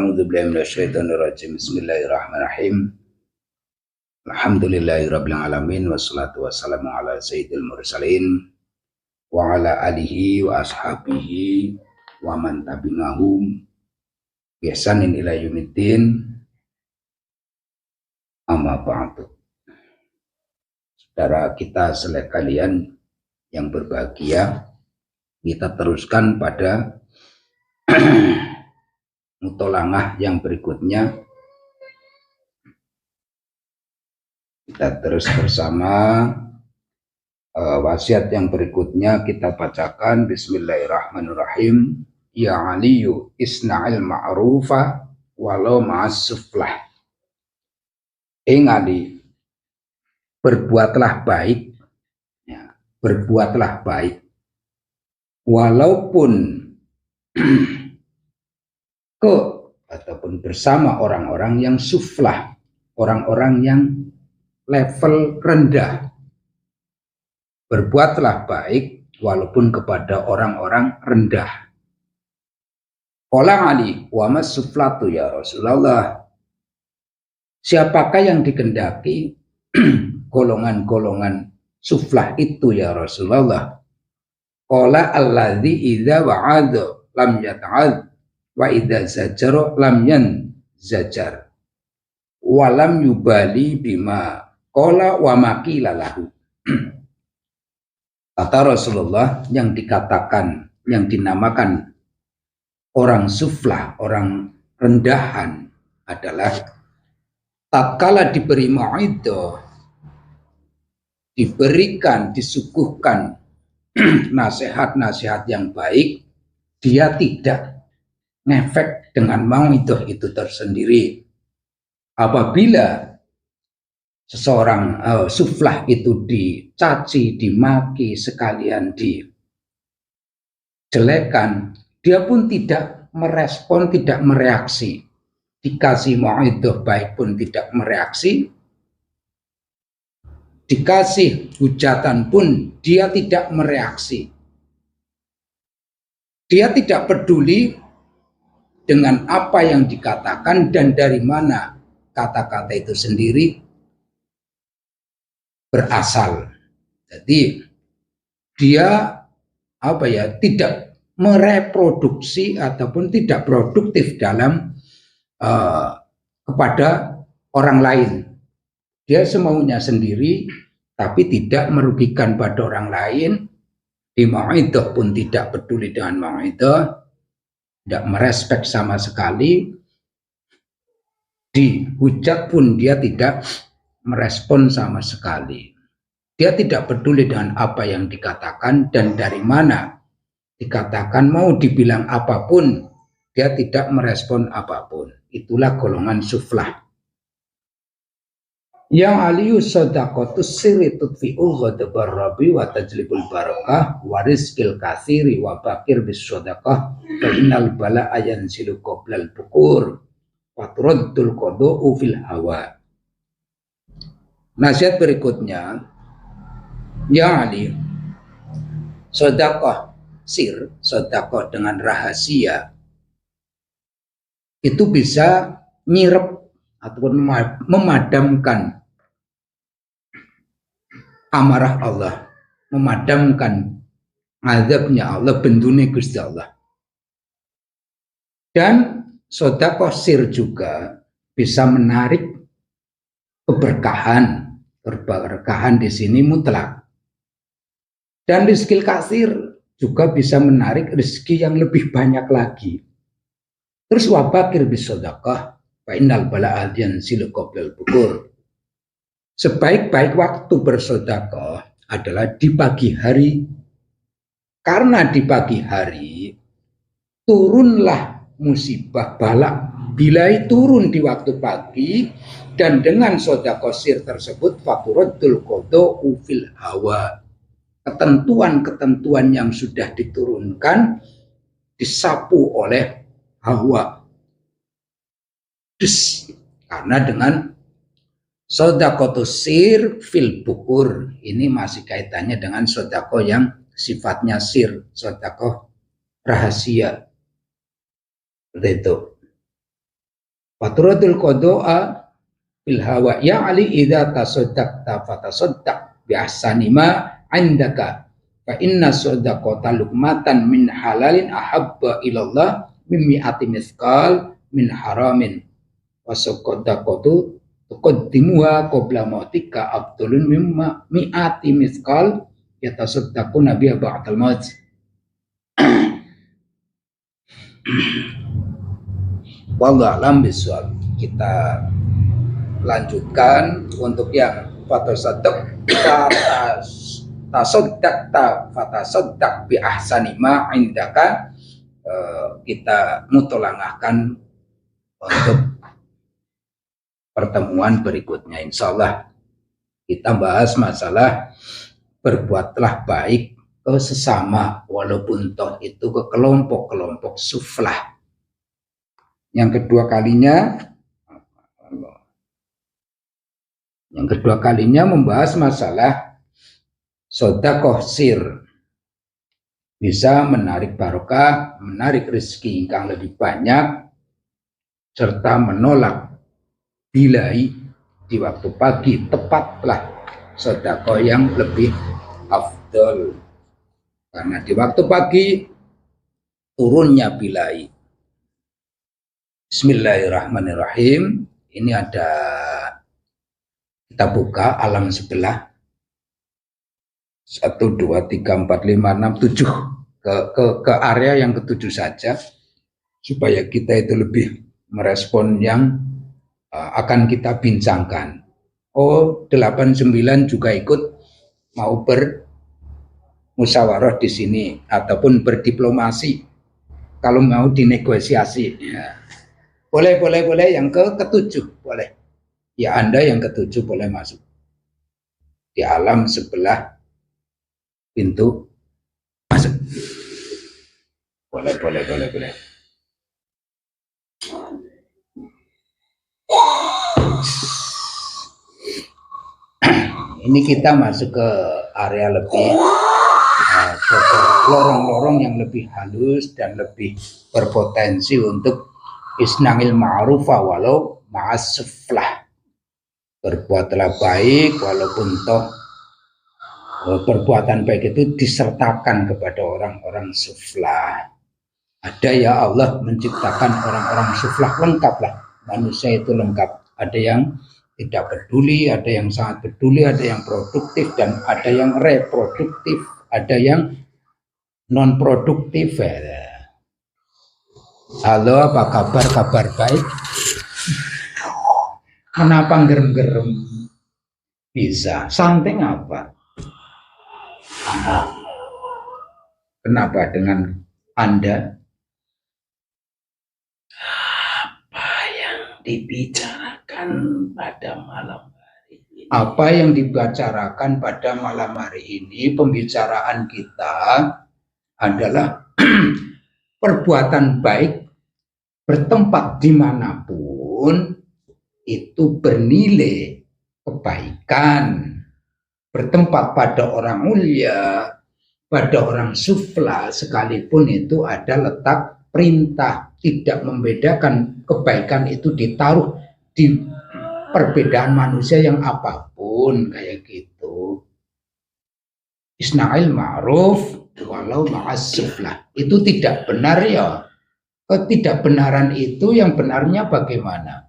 A'udzubillahi minasyaitonirrajim. Bismillahirrahmanirrahim. Alhamdulillahirabbil alamin wassalatu wassalamu ala sayyidil mursalin wa ala alihi wa ashabihi wa man tabi'ahum bi ihsanin ila yaumiddin. Amma ba'du. Saudara kita sekalian yang berbahagia, kita teruskan pada mutolangah yang berikutnya. Kita terus bersama wasiat yang berikutnya kita bacakan. Bismillahirrahmanirrahim. Ya Aliyu isna'il ma'rufa walau ma'as suflah. Ali, berbuatlah baik, ya, berbuatlah baik walaupun ataupun bersama orang-orang yang suflah, orang-orang yang level rendah. Berbuatlah baik walaupun kepada orang-orang rendah. Qala Ali, wa mas suflatu ya Rasulullah. Siapakah yang dikehendaki golongan-golongan suflah itu ya Rasulullah? Qala alladzi idza wa'adha lam yata'ad wa idza zajara lam yanzajar wa lam yubali bima qala wa maqila lahu. Kata Rasulullah, yang dikatakan, yang dinamakan orang suflah, orang rendahan adalah tatkala diberi mau'idhah, diberikan, disuguhkan nasihat-nasihat yang baik, dia tidak ngefek dengan mau'idhah itu tersendiri. Apabila seseorang suflah itu dicaci, dimaki, sekalian dijelekan, dia pun tidak merespon, tidak mereaksi. Dikasih mau'idhah baik pun tidak mereaksi, dikasih hujatan pun dia tidak mereaksi. Dia tidak peduli dengan apa yang dikatakan dan dari mana kata-kata itu sendiri berasal. Jadi dia tidak mereproduksi ataupun tidak produktif dalam kepada orang lain. Dia semaunya sendiri, tapi tidak merugikan pada orang lain. Di mau'idhah pun tidak peduli dengan mau'idhah, tidak merespek sama sekali. Dihujat pun dia tidak merespon sama sekali. Dia tidak peduli dengan apa yang dikatakan dan dari mana dikatakan, mau dibilang apapun, dia tidak merespon apapun. Itulah golongan suflah. Yang aliyu sadaqatus sirri tudfi'u ghadabar rabbi wa tajlibul barakah wa rizqil katsiri wa bakir bis sadaqah fa innal bala'a yanzilu qoblal bukur wa turaddul qada'u fil hawa. Nasihat berikutnya, ya Ali, sedekah sir, sedekah dengan rahasia, itu bisa nyirep ataupun memadamkan amarah Allah, memadamkan azabnya Allah, bendune Gusti Allah. Dan sedekah sir juga bisa menarik keberkahan. Keberkahan di sini mutlak. Dan rizqil katsir juga bisa menarik rezeki yang lebih banyak lagi. Terus wabakir bis sedekah fa innal bala'a yanzilu qoblal bukur. Sebaik-baik waktu bersedekah adalah di pagi hari. Karena di pagi hari turunlah musibah bala. Bila turun di waktu pagi, dan dengan sedekah sir tersebut faturaddul qada'u fil hawa. Ketentuan-ketentuan yang sudah diturunkan disapu oleh hawa. Karena dengan sedekah sir fil bukur, ini masih kaitannya dengan sedekah yang sifatnya sir, sedekah rahasia. Seperti itu. Faturatul qada'a bil hawa ya Ali idza tasaddaqta fatasaddaq bi ahsani ma 'indaka fa inna sadaqata luqmatan min halalin ahabba ilallah min mi'ati misqal min haramin wa sadaqatu tuqaddimuha qabla mautika afdalun mimma mi'ati misqal yatasaddaqu nabiya ba'dal maut. Wallahu a'lam bishawab. Kita lanjutkan untuk yang fatasaddaq bi ahsani ma indaka. Kita mutolangahkan untuk pertemuan berikutnya. Insyaallah kita bahas masalah berbuatlah baik ke sesama walaupun toh itu ke kelompok-kelompok suflah. Yang kedua kalinya membahas masalah sedekah sir, bisa menarik barokah, menarik rezeki ingkang lebih banyak, serta menolak bilai di waktu pagi. Tepatlah sedekah yang lebih afdal, karena di waktu pagi turunnya bilai. Bismillahirrahmanirrahim. Ini ada, kita buka alam sebelah 1, 2, 3, 4, 5, 6, 7 ke area yang ketujuh saja, supaya kita itu lebih merespon yang akan kita bincangkan. 89 juga ikut mau bermusyawarah di sini ataupun berdiplomasi kalau mau dinegosiasi. Ya. Boleh yang ketujuh boleh. Ya, Anda yang ketujuh boleh masuk di alam sebelah pintu masuk. Boleh. Ini kita masuk ke area lebih ke lorong-lorong yang lebih halus dan lebih berpotensi untuk isna'il ma'ruf walau ma'asuflah. Berbuatlah baik walaupun toh perbuatan baik itu disertakan kepada orang-orang suflah. Ada ya Allah menciptakan orang-orang suflah, lengkaplah. Manusia itu lengkap. Ada yang tidak peduli, ada yang sangat peduli, ada yang produktif dan ada yang reproduktif, ada yang non produktif. Halo, apa kabar? Kabar baik? Kenapa gerem-gerem? Bisa. Santing apa? Kenapa dengan Anda? Apa yang dibicarakan pada malam hari ini? Apa yang dibicarakan pada malam hari ini, pembicaraan kita adalah perbuatan baik bertempat dimanapun itu bernilai kebaikan, bertempat pada orang mulia, pada orang sufla sekalipun itu ada letak perintah, tidak membedakan kebaikan itu ditaruh di perbedaan manusia yang apapun kayak gitu. Isna'il ma'ruf walau ma'as sufla. Itu tidak benar ya. Ketidakbenaran itu yang benarnya bagaimana?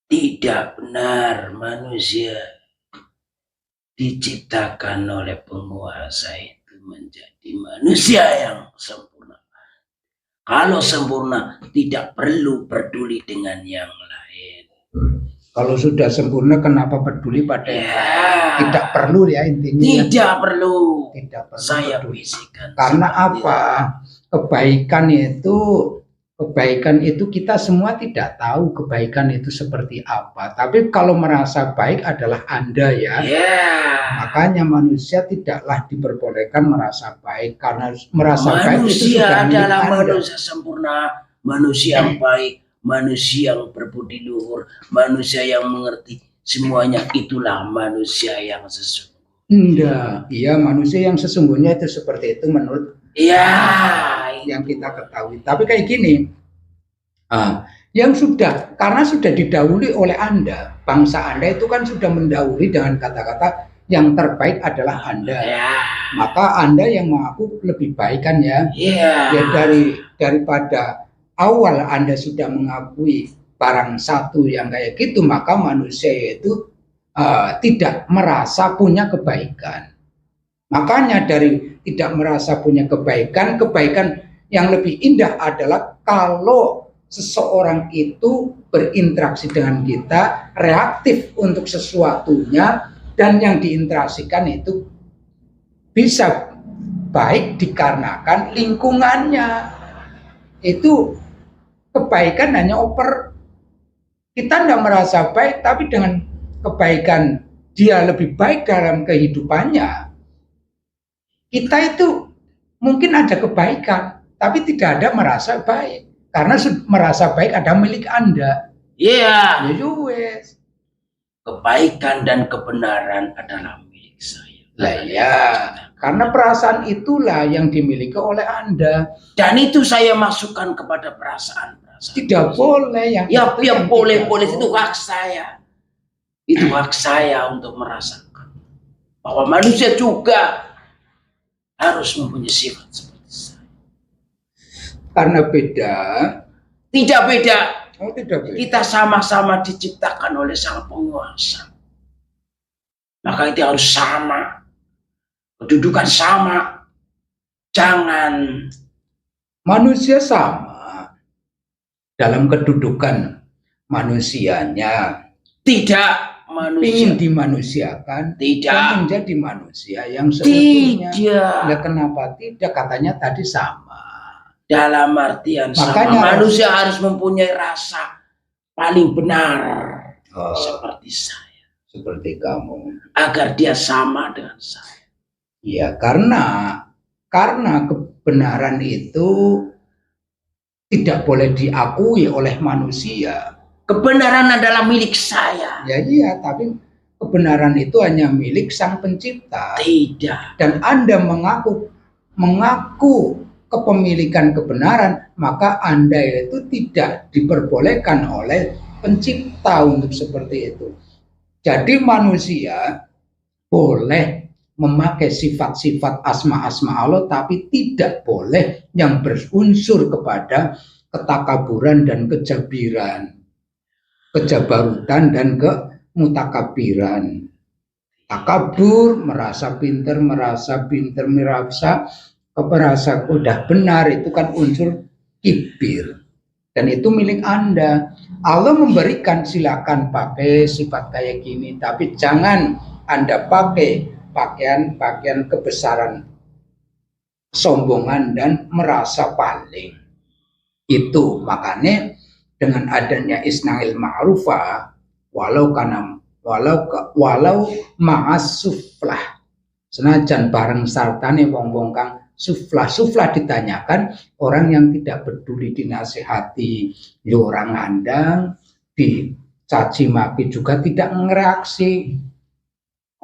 Tidak benar manusia diciptakan oleh penguasa itu menjadi manusia yang sempurna. Kalau sempurna tidak perlu peduli dengan yang lain. Kalau sudah sempurna kenapa peduli pada yang lain? Tidak perlu ya intinya. Tidak perlu. Saya bisikan. Karena apa? Kebaikan itu kita semua tidak tahu kebaikan itu seperti apa. Tapi kalau merasa baik adalah Anda ya. Makanya manusia tidaklah diperbolehkan merasa baik, karena merasa baik itu sudah adalah manusia sempurna, manusia yang baik, manusia yang berbudi luhur, manusia yang mengerti semuanya. Itulah manusia yang sesungguhnya. Enggak, iya manusia yang sesungguhnya itu seperti itu menurut yang kita ketahui. Tapi kayak gini, Yang sudah, karena sudah didahului oleh Anda, bangsa Anda itu kan sudah mendahului dengan kata-kata yang terbaik adalah Anda. Ya. Maka Anda yang mengaku lebih baik kan ya. Iya. Ya daripada awal Anda sudah mengakui barang satu yang kayak gitu, maka manusia itu tidak merasa punya kebaikan. Makanya dari tidak merasa punya kebaikan yang lebih indah adalah kalau seseorang itu berinteraksi dengan kita, reaktif untuk sesuatunya, dan yang diinteraksikan itu bisa baik dikarenakan lingkungannya. Itu kebaikan hanya kita tidak merasa baik, tapi dengan kebaikan dia lebih baik dalam kehidupannya, kita itu mungkin ada kebaikan, tapi tidak ada merasa baik. Karena merasa baik ada milik Anda. Iya. Yes. Kebaikan dan kebenaran adalah milik saya. Lah ya, karena perasaan itulah yang dimiliki oleh Anda. Dan itu saya masukkan kepada perasaan. Tidak boleh yang ya boleh itu hak saya. Itu hak saya untuk merasakan bahwa manusia juga harus mempunyai sifat seperti saya. Karena beda. Tidak beda. Oh, tidak beda. Kita sama-sama diciptakan oleh Sang Penguasa. Maka itu harus sama. Kedudukan sama. Jangan. Manusia sama dalam kedudukan manusianya. Tidak manusia. Ingin dimanusiakan. Tidak. Dan menjadi manusia yang seutuhnya. Tidak. Nah, kenapa tidak? Katanya tadi sama. Dalam artian sama, manusia harus mempunyai rasa paling benar seperti saya, seperti kamu, agar dia sama dengan saya. Ya, karena kebenaran itu tidak boleh diakui oleh manusia. Kebenaran adalah milik saya. Ya iya, tapi kebenaran itu hanya milik Sang Pencipta. Tidak. Dan Anda mengaku kepemilikan kebenaran, maka Anda itu tidak diperbolehkan oleh Pencipta untuk seperti itu. Jadi manusia boleh memakai sifat-sifat asma-asma Allah, tapi tidak boleh yang berunsur kepada ketakaburan dan kejabarutan dan kemutakabiran. Takabur, merasa pinter, merasa udah benar, itu kan unsur kibir, dan itu milik Anda. Allah memberikan, silakan pakai sifat kayak gini, tapi jangan Anda pakai pakaian kebesaran, sombongan dan merasa paling. Itu makanya dengan adanya isnail ma'rufah, walau ma'as suflah, senajan bareng sartane wong-wong kang suflah ditanyakan, orang yang tidak peduli dinasihati, orang ngandang, dicaci maki juga tidak ngereaksi,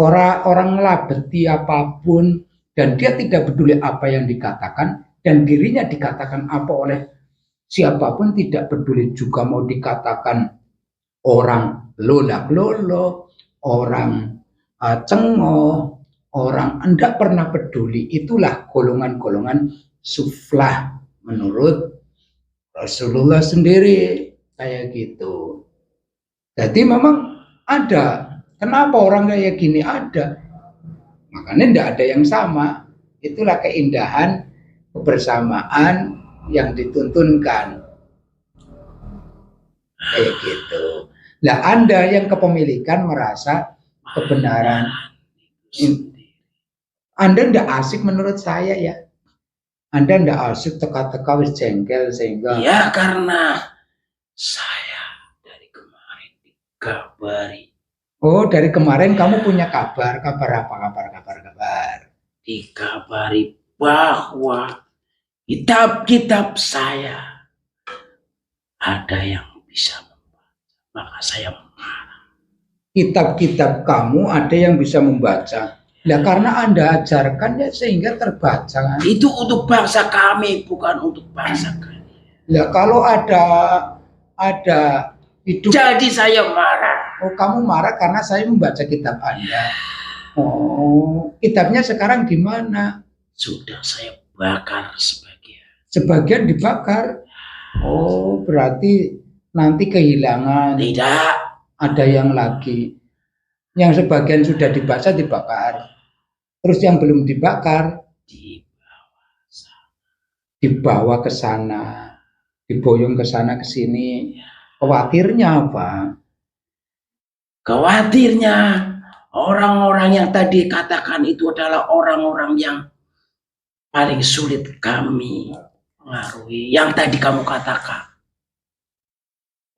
orang ngelabeti apapun, dan dia tidak peduli apa yang dikatakan, dan dirinya dikatakan apa oleh siapapun tidak peduli juga, mau dikatakan orang lolak-lolo, orang cengoh, orang tidak pernah peduli. Itulah golongan-golongan suflah menurut Rasulullah sendiri, kayak gitu. Jadi memang ada. Kenapa orang kayak gini ada? Makanya tidak ada yang sama. Itulah keindahan kebersamaan yang dituntunkan. Kayak gitu. Nah, Anda yang kepemilikan merasa kebenaran. Anda tidak asik menurut saya ya. Anda tidak asik teka-teka wis jengkel sehingga. Ya karena saya dari kemarin dikabari. Oh, dari kemarin kamu punya kabar apa? Kabar. Dikabari bahwa kitab-kitab saya ada yang bisa membaca. Maka saya marah. Kitab-kitab kamu ada yang bisa membaca. Nah, karena Anda ajarkan ya sehingga terbaca. Itu untuk bangsa kami, bukan untuk bangsa kalian. Nah, kalau ada ada hidup. Jadi saya marah. Oh, kamu marah karena saya membaca kitab Anda. Oh, kitabnya sekarang di mana? Sudah saya bakar sebagian. Sebagian dibakar. Oh, berarti nanti kehilangan. Tidak. Ada yang lagi. Yang sebagian sudah dibaca dibakar. Terus yang belum dibakar dibawa ke sana, diboyong ke sana ke sini. Khawatirnya apa? Khawatirnya orang-orang yang tadi katakan itu adalah orang-orang yang paling sulit kami pengaruhi. Yang tadi kamu katakan.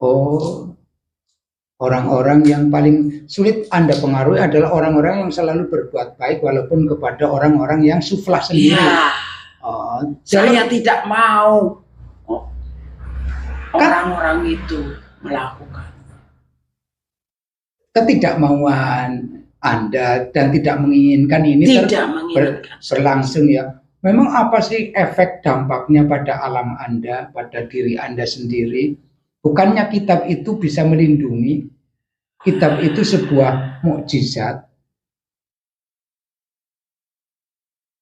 Oh, orang-orang yang paling sulit Anda pengaruhi adalah orang-orang yang selalu berbuat baik walaupun kepada orang-orang yang suflah sendiri. Ya. Oh, saya tidak mau orang-orang itu melakukan. Ketidakmauan Anda dan tidak menginginkan ini berlangsung ya. Memang apa sih efek dampaknya pada alam Anda, pada diri Anda sendiri? Bukannya kitab itu bisa melindungi? Kitab itu sebuah mukjizat.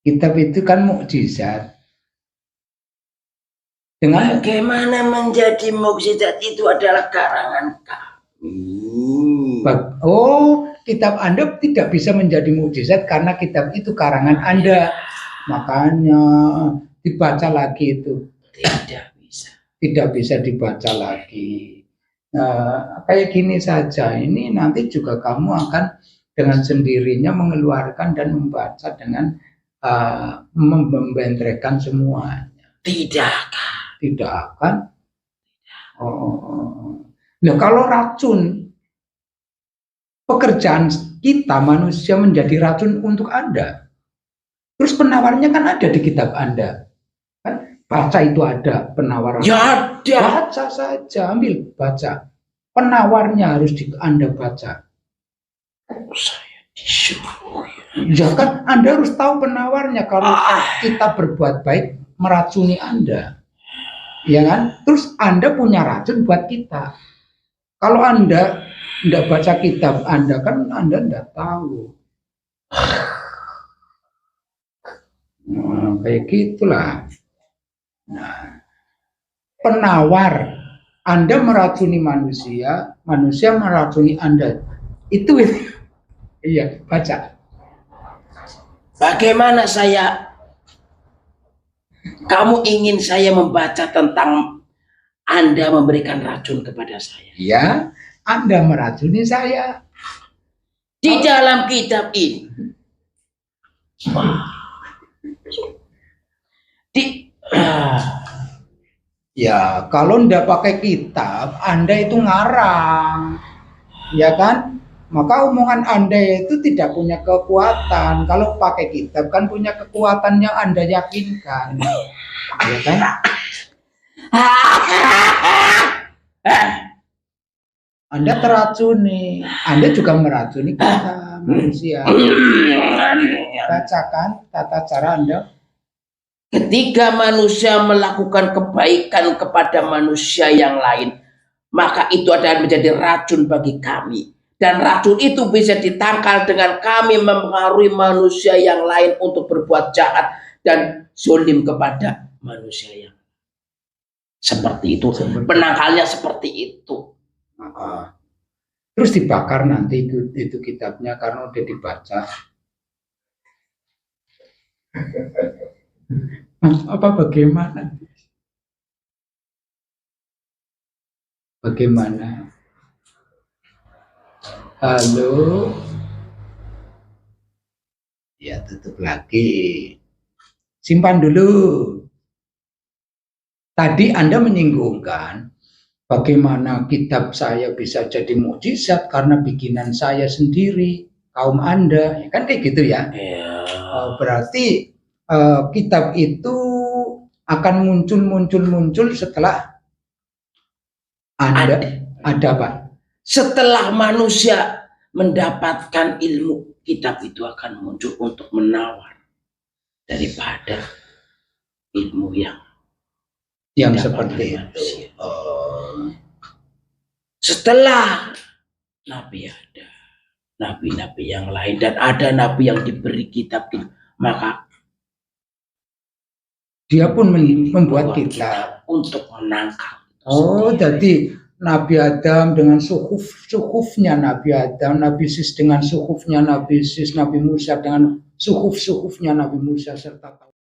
Kitab itu kan mukjizat. Dengan bagaimana menjadi mukjizat itu adalah karangan kami. Oh, kitab Anda tidak bisa menjadi mukjizat karena kitab itu karangan Anda. Makanya dibaca lagi itu. Tidak bisa. Tidak bisa dibaca lagi. Kayak gini saja. Ini nanti juga kamu akan dengan sendirinya mengeluarkan dan membaca dengan membentrekan semuanya. Tidak akan. Nah, kalau racun, pekerjaan kita manusia menjadi racun untuk Anda. Terus penawarnya kan ada di kitab Anda. Kan baca itu ada penawar. Ya ada. Baca saja, ambil baca. Penawarnya harus Anda baca. Saya disuruh. Ya kan Anda harus tahu penawarnya. Kalau kita berbuat baik meracuni Anda, ya kan? Terus Anda punya racun buat kita. Kalau Anda tidak baca kitab Anda kan Anda tidak tahu. Nah, kayak gitulah. Nah, penawar Anda meracuni manusia, manusia meracuni Anda. Itu iya, baca. Bagaimana kamu ingin saya membaca tentang Anda memberikan racun kepada saya? Ya, Anda meracuni saya. Di dalam kitab ini. Ya, kalau ndak pakai kitab, Anda itu ngarang. Ya kan? Maka omongan Anda itu tidak punya kekuatan. Kalau pakai kitab kan punya kekuatan yang Anda yakinkan. Ya kan? Anda teracuni. Anda juga meracuni kita manusia. Bacakan tata cara Anda. Ketika manusia melakukan kebaikan kepada manusia yang lain, maka itu adalah menjadi racun bagi kami. Dan racun itu bisa ditangkal dengan kami mempengaruhi manusia yang lain untuk berbuat jahat dan zalim kepada manusia yang seperti itu. Penangkalnya seperti itu. Terus dibakar nanti itu kitabnya karena udah dibaca. Apa bagaimana? Bagaimana? Halo. Ya, tutup lagi. Simpan dulu. Tadi Anda menyinggungkan bagaimana kitab saya bisa jadi mukjizat karena bikinan saya sendiri, kaum Anda, ya kan kayak gitu ya. Berarti kitab itu akan muncul setelah Anda ada apa? Setelah manusia mendapatkan ilmu, kitab itu akan muncul untuk menawar daripada ilmu yang seperti itu. Setelah Nabi ada, nabi-nabi yang lain, dan ada nabi yang diberi kitab, maka dia pun membuat kitab untuk menangkal. Oh, jadi Nabi Adam dengan suhufnya Nabi Adam, Nabi Sis dengan suhufnya Nabi Sis, Nabi Musa dengan suhufnya Nabi Musa, serta